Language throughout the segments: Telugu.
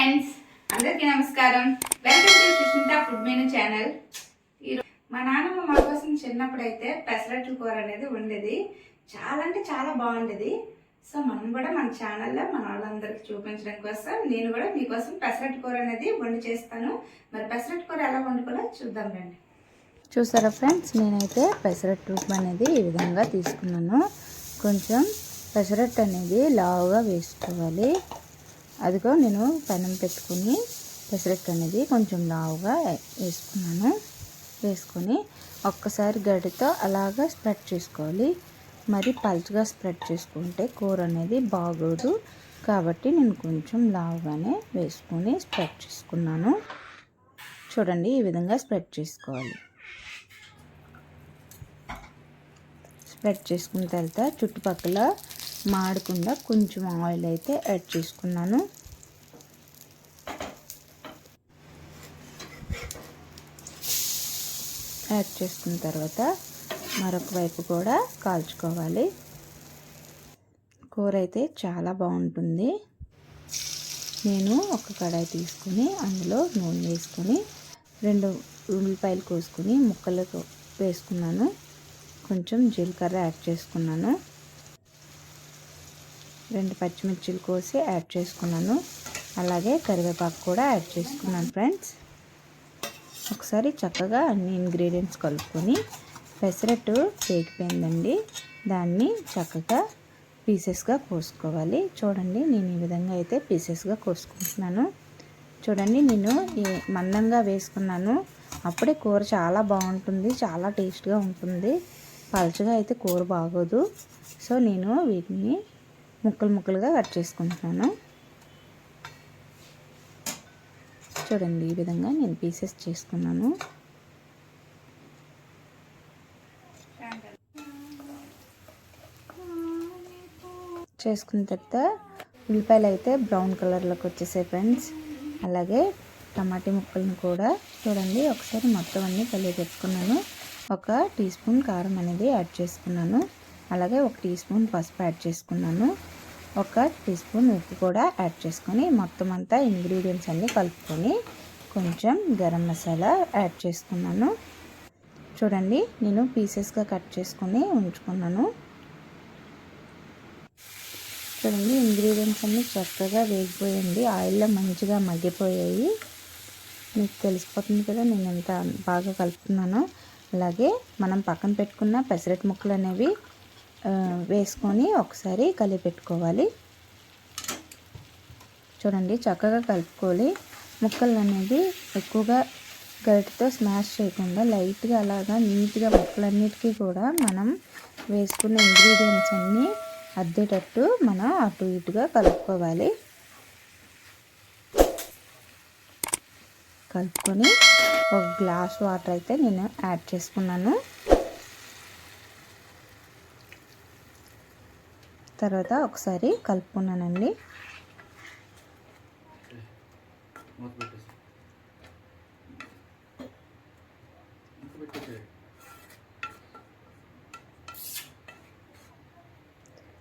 ఫ్రెండ్స్, అందరికీ నమస్కారం. Welcome to Sushmita food menu channel. మా నాన్నమ్మ మా కోసం చిన్నప్పుడైతే పెసరట్ల కూర అనేది ఉండేది. చాలా అంటే చాలా బాగుండేది. సో మనం కూడా మన ఛానల్లో మన వాళ్ళందరికీ చూపించడం కోసం నేను కూడా మీకోసం పెసరట్ల కూర అనేది వండి చేస్తాను. మరి పెసరట్ల కూర ఎలా వండుకోవాలో చూద్దాం రండి. చూసారా ఫ్రెండ్స్, నేనైతే పెసరట్టు అనేది ఈ విధంగా తీసుకున్నాను. కొంచెం పెసరట్టు అనేది లావుగా వేసుకోవాలి. అదిగో నేను పెనం పెట్టుకుని పెసరట్టు అనేది కొంచెం లావుగా వేసుకొని ఒక్కసారి గడితో అలాగా స్ప్రెడ్ చేసుకోవాలి. మరి పలుచగా స్ప్రెడ్ చేసుకుంటే కూర అనేది బాగోదు. కాబట్టి నేను కొంచెం లావుగానే వేసుకొని స్ప్రెడ్ చేసుకున్నాను. చూడండి, ఈ విధంగా స్ప్రెడ్ చేసుకోవాలి. స్ప్రెడ్ చేసుకున్న తర్వాత చుట్టుపక్కల మాడకుండా కొంచెం ఆయిల్ అయితే యాడ్ చేసుకున్నాను. యాడ్ చేసుకున్న తర్వాత మరొక వైపు కూడా కాల్చుకోవాలి. కూర అయితే చాలా బాగుంటుంది. నేను ఒక కడాయి తీసుకుని అందులో నూనె వేసుకొని 2 ఉల్లిపాయలు కోసుకొని ముక్కలకు వేసుకున్నాను. కొంచెం జీలకర్ర యాడ్ చేసుకున్నాను. 2 పచ్చిమిర్చిలు కోసి యాడ్ చేసుకున్నాను. అలాగే కరివేపాకు కూడా యాడ్ చేసుకున్నాను. ఫ్రెండ్స్, ఒకసారి చక్కగా అన్ని ఇంగ్రీడియంట్స్ కలుపుకొని పెసరట్టు వేగిపోయిందండి. దాన్ని చక్కగా పీసెస్గా కోసుకోవాలి. చూడండి, నేను ఈ విధంగా అయితే పీసెస్గా కోసుకుంటున్నాను. చూడండి, నేను మందంగా వేసుకున్నాను. అప్పుడే కూర చాలా బాగుంటుంది, చాలా టేస్ట్గా ఉంటుంది. పలుచగా అయితే కూర బాగోదు. సో నేను వీటిని ముక్కలుగా కట్ చేసుకుంటున్నాను. చూడండి, ఈ విధంగా నేను పీసెస్ చేసుకున్నాను. చేసుకున్న తర్వాత ఉల్లిపాయలు అయితే బ్రౌన్ కలర్లోకి వచ్చేసాయి ఫ్రెండ్స్. అలాగే టమాటా ముక్కలను కూడా చూడండి ఒకసారి మొత్తం అన్నీ కలిపి పెట్టుకున్నాను. 1 టీ స్పూన్ కారం అనేది యాడ్ చేసుకున్నాను. అలాగే 1 టీ స్పూన్ పసుపు యాడ్ చేసుకున్నాను. 1 టీ స్పూన్ ఉప్పు కూడా యాడ్ చేసుకొని మొత్తం అంతా ఇంగ్రీడియంట్స్ అన్నీ కలుపుకొని కొంచెం గరం మసాలా యాడ్ చేసుకున్నాను. చూడండి, నేను పీసెస్గా కట్ చేసుకొని ఉంచుకున్నాను. చూడండి, ఇంగ్రీడియంట్స్ అన్నీ చక్కగా వేగిపోయింది. ఆయిల్లో మంచిగా మగ్గిపోయాయి. మీకు తెలిసిపోతుంది కదా నేను ఎంత బాగా కలుపుతున్నానో. అలాగే మనం పక్కన పెట్టుకున్న పెసరట్టు ముక్కలు అనేవి వేసుకొని ఒకసారి కలిపి పెట్టుకోవాలి. చూడండి, చక్కగా కలుపుకోవాలి. ముక్కలు అనేది ఎక్కువగా గరిటెతో స్మాష్ చేయకుండా లైట్గా అలాగా నీట్గా ముక్కలన్నిటికీ కూడా మనం వేసుకున్న ఇంగ్రీడియంట్స్ అన్నీ అద్దేటట్టు మనం అటు ఇటుగా కలుపుకోవాలి. కలుపుకొని 1 గ్లాస్ వాటర్ అయితే నేను యాడ్ చేసుకున్నాను. తర్వాత ఒకసారి కలుపుకున్నానండి.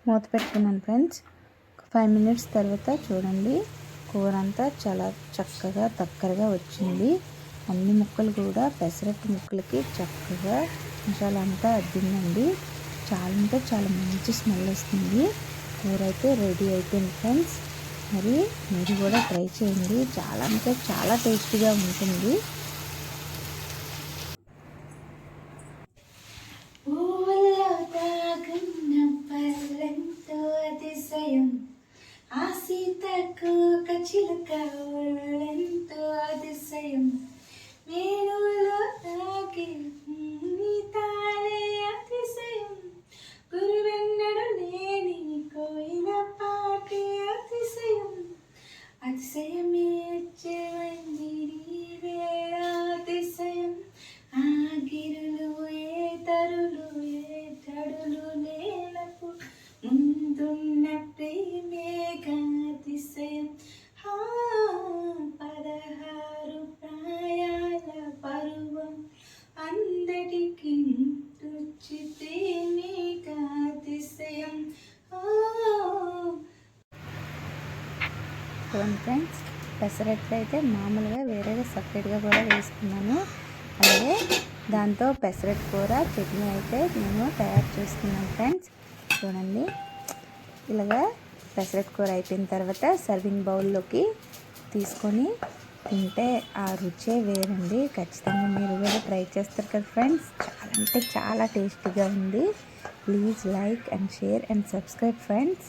మూత పెట్టుకున్నాను ఫ్రెండ్స్. 5 మినిట్స్ తర్వాత చూడండి, కూర అంతా చాలా చక్కగా దగ్గరగా వచ్చింది. అన్ని ముక్కలు కూడా పెసరట్టు ముక్కలకి చక్కగా మసాలా అంతా అద్దిందండి. చాలా అంటే చాలా మంచి స్మెల్ వస్తుంది. కూర అయితే రెడీ అయిపోయింది ఫ్రెండ్స్. మరి మీరు కూడా ట్రై చేయండి. చాలా అంటే చాలా టేస్టీగా ఉంటుంది. ఆ సీతకు చిలుక ఎంతో అతిశయం, వేణువులో తాకి తానే అతిశయం, గురువెన్నడు లేని కోయిల పాటి అతిశయం, అతిశయమే వచ్చేవంది నీవే అతిశయం, ఆ గిరులు ఏ తరులు ఏ తడులు లేలకు ముందున్న ప్రేమేగాతిశయం, 16 ప్రాయాల పరువం అందటికి రుచి ప్రేమేగాతిశయం. ఫ్రెండ్స్, పెసరట్లు అయితే మామూలుగా వేరేగా సపరేట్గా కూడా వేసుకున్నాను. అలాగే దాంతో పెసరట్టు కూర చట్నీ అయితే నేను తయారు చేసుకున్నాను ఫ్రెండ్స్. చూడండి, ఇలాగా పెసరట్టు కూర అయిపోయిన తర్వాత సర్వింగ్ బౌల్లోకి తీసుకొని తింటే ఆ రుచే వేరండి. ఖచ్చితంగా మీరు కూడా ట్రై చేస్తారు కదా ఫ్రెండ్స్. చాలా అంటే చాలా టేస్టీగా ఉంది. Please like and share and subscribe friends.